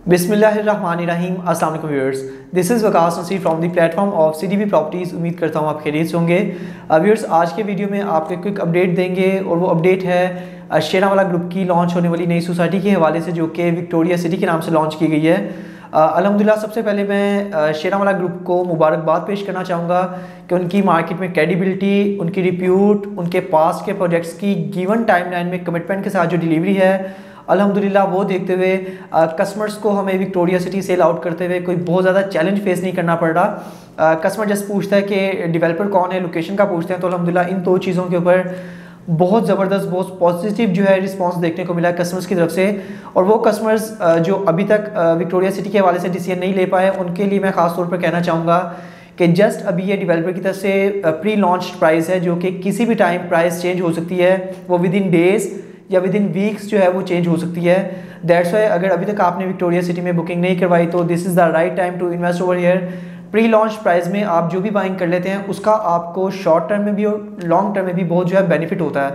बिस्मिल्लाहिर्रहमानिर्रहीम। अस्सलाम वालेकुम viewers, this is Waqas Naseer from the platform of CDB properties. उम्मीद करता हूँ आप खैरियत से होंगे। व्यूअर्स, आज के वीडियो में आपको क्विक अपडेट देंगे और वो अपडेट है शेरावाला ग्रुप की लॉन्च होने वाली नई सोसाइटी के हवाले से, जो कि विक्टोरिया सिटी के नाम से लॉन्च की गई है। अल्हम्दुलिल्लाह, सबसे पहले मैं शेरावाला ग्रुप को मुबारकबाद पेश करना चाहूँगा कि उनकी मार्केट में क्रेडिबिलिटी, उनकी रिप्यूट, उनके पास के प्रोजेक्ट्स की गिवन टाइमलाइन में कमिटमेंट के साथ जो डिलीवरी है, अल्हम्दुलिल्लाह वो देखते हुए कस्टमर्स को हमें विक्टोरिया सिटी सेल आउट करते हुए कोई बहुत ज़्यादा चैलेंज फेस नहीं करना पड़ रहा। कस्टमर जस्ट पूछता है कि डेवलपर कौन है, लोकेशन का पूछते हैं, तो अल्हम्दुलिल्लाह इन दो चीज़ों के ऊपर बहुत ज़बरदस्त, बहुत पॉजिटिव जो है रिस्पांस देखने को मिला है कस्टमर्स की तरफ से। और वो कस्टमर्स जो अभी तक विक्टोरिया सिटी के हवाले से डिसीजन नहीं ले पाए, उनके लिए मैं ख़ास तौर पर कहना चाहूँगा कि जस्ट अभी ये डेवलपर की तरफ से प्री लॉन्च प्राइस है, जो कि किसी भी टाइम प्राइस चेंज हो सकती है। वो विद इन डेज़ या विद इन वीक्स जो है वो चेंज हो सकती है। दैट्स वाई अगर अभी तक आपने विक्टोरिया सिटी में बुकिंग नहीं करवाई तो this is the right time to invest over here. Pre launch price में आप जो भी बाइंग कर लेते हैं उसका आपको शॉर्ट टर्म में भी और लॉन्ग टर्म में भी बहुत जो है बेनिफिट होता है।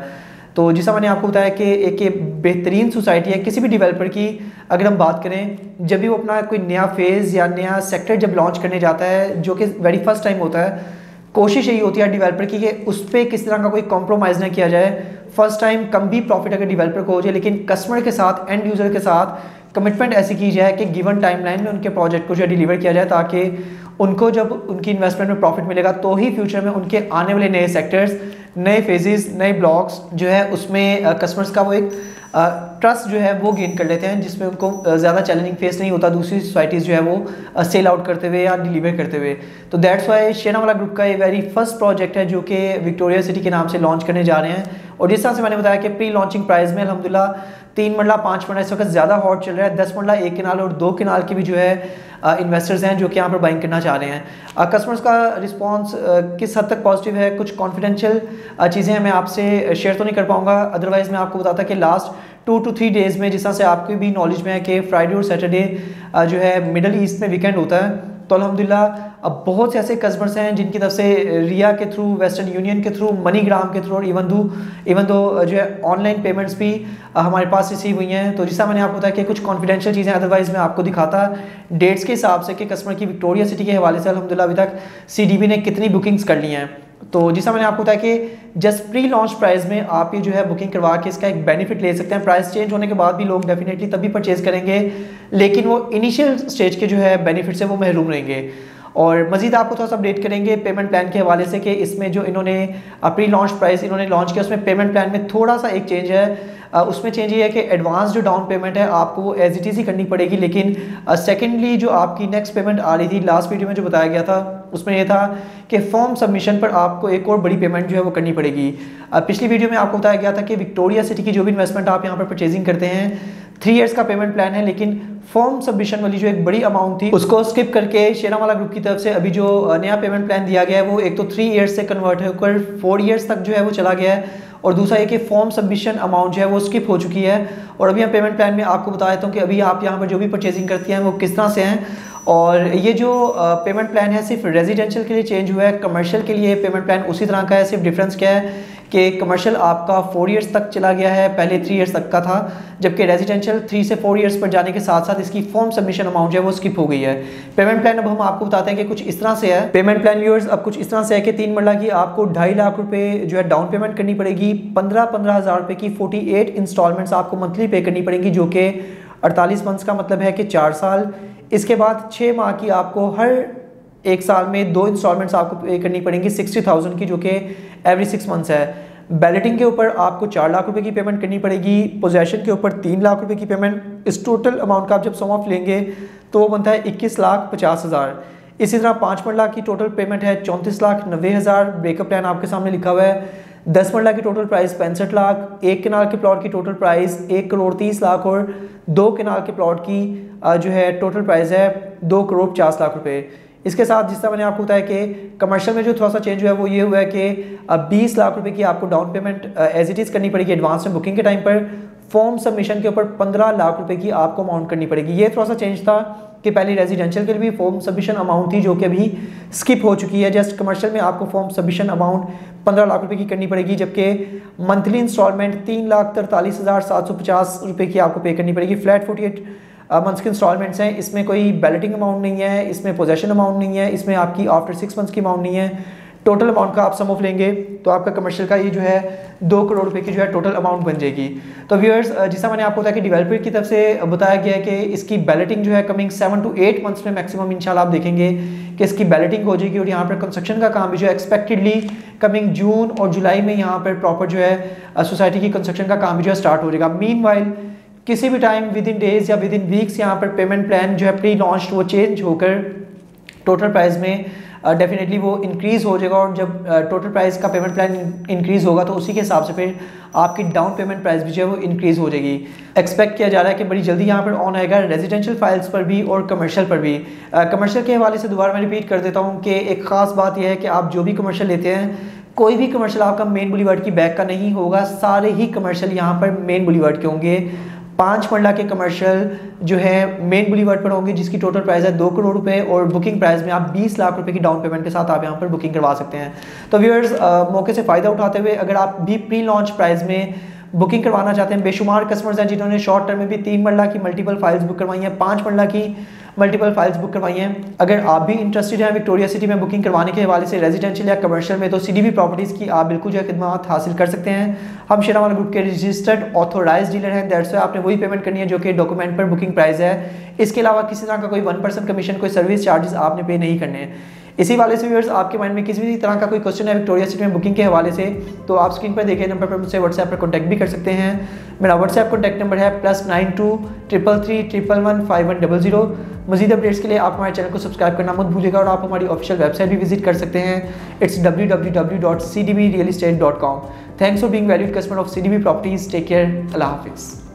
तो जैसा मैंने आपको बताया कि एक बेहतरीन सोसाइटी है किसी भी डेवलपर की। अगर हम बात करें, जब भी वो अपना कोई नया फेज़ या नया सेक्टर जब लॉन्च करने जाता है, जो कि वेरी फर्स्ट टाइम होता है, कोशिश यही होती है डेवलपर की कि उस पर किस तरह का कोई कॉम्प्रोमाइज़ ना किया जाए। फर्स्ट टाइम कम भी प्रॉफिट अगर डेवलपर को हो जाए, लेकिन कस्टमर के साथ, एंड यूज़र के साथ कमिटमेंट ऐसी की जाए कि गिवन टाइमलाइन में उनके प्रोजेक्ट को जो है डिलीवर किया जाए, ताकि उनको जब उनकी इन्वेस्टमेंट में प्रॉफिट मिलेगा तो ही फ्यूचर में उनके आने वाले नए सेक्टर्स, नए फेजेस, नए ब्लॉक्स जो है उसमें कस्टमर्स का वो एक ट्रस्ट जो है वो गेन कर लेते हैं, जिसमें उनको ज़्यादा चैलेंजिंग फेस नहीं होता दूसरी सोसाइटीज़ जो है वो सेल आउट करते हुए या डिलीवर करते हुए। तो दैट्स वाई शेरावाला ग्रुप का ये वेरी फर्स्ट प्रोजेक्ट है जो कि विक्टोरिया सिटी के नाम से लॉन्च करने जा रहे हैं। और जिस तरह से मैंने बताया कि प्री लॉन्चिंग प्राइस में अल्हम्दुलिल्लाह 3 मरला 5 मरला इस वक्त ज़्यादा हॉट चल रहा है। 10 मरला 1 कनाल और 2 कनाल के भी जो है इन्वेस्टर्स हैं जो कि यहाँ पर बाइंग करना चाह रहे हैं। कस्टमर्स का रिस्पांस किस हद तक पॉजिटिव है, कुछ कॉन्फिडेंशियल चीज़ें मैं आपसे शेयर तो नहीं कर पाऊँगा, अदरवाइज़ मैं आपको बताता कि लास्ट 2 to 3 डेज़ में, जिस तरह से आपकी भी नॉलेज में है कि फ्राइडे और सैटरडे जो है मिडल ईस्ट में वीकेंड होता है, तो अल्हम्दुलिल्लाह अब बहुत से ऐसे कस्टमर्स हैं जिनकी तरफ से रिया के थ्रू, वेस्टर्न यूनियन के थ्रू, मनीग्राम के थ्रू और इवन दो जो है ऑनलाइन पेमेंट्स भी हमारे पास रिसीव हुई हैं। तो जैसा मैंने आपको बताया कि कुछ कॉन्फिडेंशियल चीज़ें अदरवाइज़ मैं आपको दिखाता डेट्स के हिसाब से कि कस्टमर की विक्टोरिया सिटी के हवाले से अल्हम्दुलिल्लाह अभी तक सीडीबी ने कितनी बुकिंग्स कर ली हैं। तो जैसा मैंने आपको बताया कि जस्ट प्री लॉन्च प्राइस में आप ये जो है बुकिंग करवा के इसका एक बेनिफिट ले सकते हैं। प्राइस चेंज होने के बाद भी लोग डेफिनेटली तभी परचेज करेंगे, लेकिन वो इनिशियल स्टेज के जो है बेनिफिट से वो महरूम रहेंगे। और मजीद आपको थोड़ा सा अपडेट करेंगे पेमेंट प्लान के हवाले से कि इसमें जो इन्होंने प्री लॉन्च प्राइस इन्होंने लॉन्च किया उसमें पेमेंट प्लान में थोड़ा सा एक चेंज है। उसमें चेंज ये है कि एडवांस जो डाउन पेमेंट है आपको वो एज इट इज़ ही करनी पड़ेगी, लेकिन सेकेंडली जो आपकी नेक्स्ट पेमेंट आ रही थी लास्ट वीडियो में जो बताया गया था उसमें यह था कि फॉर्म सबमिशन पर आपको एक और बड़ी पेमेंट जो है वो करनी पड़ेगी। पिछली वीडियो में आपको बताया गया था कि विक्टोरिया सिटी की जो भी इन्वेस्टमेंट आप यहाँ पर परचेजिंग करते हैं 3 इयर्स का पेमेंट प्लान है, लेकिन फॉर्म सबमिशन वाली जो एक बड़ी अमाउंट थी उसको स्किप करके शेरावाला ग्रुप की तरफ से अभी जो नया पेमेंट प्लान दिया गया है वो एक तो 3 इयर्स से कन्वर्ट होकर 4 इयर्स तक जो है वो चला गया है। और दूसरा ये कि फॉर्म सबमिशन अमाउंट जो है वो स्किप हो चुकी है। और अभी हम पेमेंट प्लान में आपको बता देता हूँ कि अभी आप यहाँ पर जो भी परचेजिंग करती हैं वो किस तरह से हैं। और ये जो पेमेंट प्लान है सिर्फ रेजिडेंशियल के लिए चेंज हुआ है, कमर्शियल के लिए पेमेंट प्लान उसी तरह का है। सिर्फ डिफरेंस क्या है कि कमर्शियल आपका 4 इयर्स तक चला गया है, पहले 3 इयर्स तक का था, जबकि रेजिडेंशियल 3 से 4 इयर्स पर जाने के साथ साथ इसकी फॉर्म सबमिशन अमाउंट जो है वो स्किप हो गई है। पेमेंट प्लान अब हम आपको बताते हैं कि कुछ इस तरह से है। पेमेंट प्लान व्यूअर्स अब कुछ इस तरह से है कि 3 मरला की आपको 2.5 लाख रुपए जो है डाउन पेमेंट करनी पड़ेगी। 15 हज़ार रुपये की 48 इंस्टॉलमेंट्स आपको मंथली पे करनी पड़ेंगी, जो कि 48 मंथ्स का मतलब है कि 4 साल। इसके बाद 6 माह की आपको हर एक साल में 2 इंस्टॉलमेंट्स आपको पे करनी पड़ेंगी 60,000 की, जो कि एवरी 6 मंथ्स है। बैलेटिंग के ऊपर आपको 4 लाख रुपए की पेमेंट करनी पड़ेगी, पोजेशन के ऊपर 3 लाख रुपए की पेमेंट। इस टोटल अमाउंट का आप जब सम ऑफ लेंगे तो वो बनता है 21,50,000। इसी तरह 5 मरला की टोटल पेमेंट है 34,90,000। ब्रेकअप प्लान आपके सामने लिखा हुआ है। 10 मरला की टोटल प्राइस 65 लाख। 1 कनाल के प्लॉट की टोटल प्राइस 1,30,00,000 और 2 कनाल के प्लॉट की जो है टोटल प्राइस है 2,50,00,000 रुपये। इसके साथ जिस तरह मैंने आपको बताया कि कमर्शियल में जो थोड़ा सा चेंज हुआ है वो ये हुआ है कि 20 लाख रुपए की आपको down payment as it is करनी पड़ेगी एडवांस में बुकिंग के टाइम पर। फॉर्म सबमिशन के ऊपर 15 लाख रुपए की आपको अमाउंट करनी पड़ेगी। ये थोड़ा सा चेंज था कि पहले रेजिडेंशियल के लिए भी फॉर्म सबमिशन अमाउंट थी जो कि अभी स्किप हो चुकी है। जस्ट कमर्शियल में आपको फॉर्म सबमिशन अमाउंट 15 लाख रुपए की करनी पड़ेगी, जबकि मंथली इंस्टॉलमेंट 3,43,750 रुपये की आपको पे करनी पड़ेगी। फ्लैट 48 मंथ्स की इंस्टॉलमेंट्स हैं। इसमें कोई बैलेटिंग अमाउंट नहीं है, इसमें पोजेशन अमाउंट नहीं है, इसमें आपकी आफ्टर 6 मंथ्स की अमाउंट नहीं है। टोटल अमाउंट का आप सम ऑफ लेंगे तो आपका कमर्शियल का ये जो है 2 करोड़ रुपए की जो है टोटल अमाउंट बन जाएगी। तो व्यूअर्स, जैसा मैंने आपको बताया कि डेवलपर की तरफ से बताया गया है कि इसकी बैलेटिंग जो है कमिंग 7 to 8 मंथ्स में मैक्सिमम इंशाल्लाह आप देखेंगे कि इसकी बैलेटिंग हो जाएगी। और यहाँ पर कंस्ट्रक्शन का काम भी जो है एक्सपेक्टेडली कमिंग जून और जुलाई में यहाँ पर प्रॉपर जो है सोसाइटी की कंस्ट्रक्शन का काम भी जो है स्टार्ट हो जाएगा। मीनवाइल किसी भी टाइम विद इन डेज या विद इन वीक्स यहाँ पर पेमेंट प्लान जो है प्री लॉन्च वो चेंज होकर टोटल प्राइस में डेफिनेटली वो इंक्रीज़ हो जाएगा। और जब टोटल प्राइस का पेमेंट प्लान इंक्रीज़ होगा तो उसी के हिसाब से फिर आपकी डाउन पेमेंट प्राइस भी जो है वो इंक्रीज़ हो जाएगी। एक्सपेक्ट किया जा रहा है कि बड़ी जल्दी यहाँ पर ऑन आएगा रेजिडेंशियल फाइल्स पर भी और कमर्शियल पर भी। कमर्शियल के हवाले से दोबारा मैं रिपीट कर देता हूँ कि एक ख़ास बात यह है कि आप जो भी कमर्शियल लेते हैं, कोई भी कमर्शियल आपका मेन बुलीवर्ड की बैक का नहीं होगा। सारे ही कमर्शियल यहाँ पर मेन बुलीवर्ड के होंगे। 5 मरला के कमर्शियल जो है मेन बुलीवर्ड पर होंगे जिसकी टोटल प्राइस है 2 करोड़ रुपए और बुकिंग प्राइस में आप 20 लाख रुपए की डाउन पेमेंट के साथ आप यहाँ पर बुकिंग करवा सकते हैं। तो व्यूअर्स, मौके से फ़ायदा उठाते हुए अगर आप भी प्री लॉन्च प्राइस में बुकिंग करवाना चाहते हैं, बेशुमार कस्टमर्स हैं जिन्होंने शॉर्ट टर्म में भी 3 मरला की मल्टीपल फाइल्स बुक करवाई हैं, 5 मरला की मल्टीपल फाइल्स बुक करवाई हैं। अगर आप भी इंटरेस्टेड हैं विक्टोरिया सिटी में बुकिंग करवाने के हवाले से रेजिडेंशियल या कमर्शियल में, तो CDB प्रॉपर्टीज़ की आप बिल्कुल जो है खिदमत हासिल कर सकते हैं। हम शेरावाला ग्रुप के रजिस्टर्ड ऑथोराइज डीलर हैं। दैट्स वाई आपने वही पेमेंट करनी है जो कि डॉक्यूमेंट पर बुकिंग प्राइस है। इसके अलावा किसी तरह का कोई 1% कमीशन, कोई सर्विस चार्जेस आपने पे नहीं करने हैं। इसी वाले से व्यूअर्स, आपके माइंड में किसी भी तरह का कोई क्वेश्चन है विक्टोरिया सिटी में बुकिंग के हवाले से, तो आप स्क्रीन पर देखे नंबर पर मुझसे व्हाट्सएप पर कॉन्टैक्ट भी कर सकते हैं। मेरा व्हाट्सएप कॉन्टैक्ट नंबर है +92 333 111 5100। मज़ीद अपडेट्स के लिए आप हमारे चैनल को सब्सक्राइब करना मत भूलिएगा और आप हमारी ऑफिशियल वेबसाइट भी विजिट कर सकते हैं। It's www.cdbrealestate.com। Thanks for being valued customer of CDB properties. Take care. अल्लाह हाफिज़।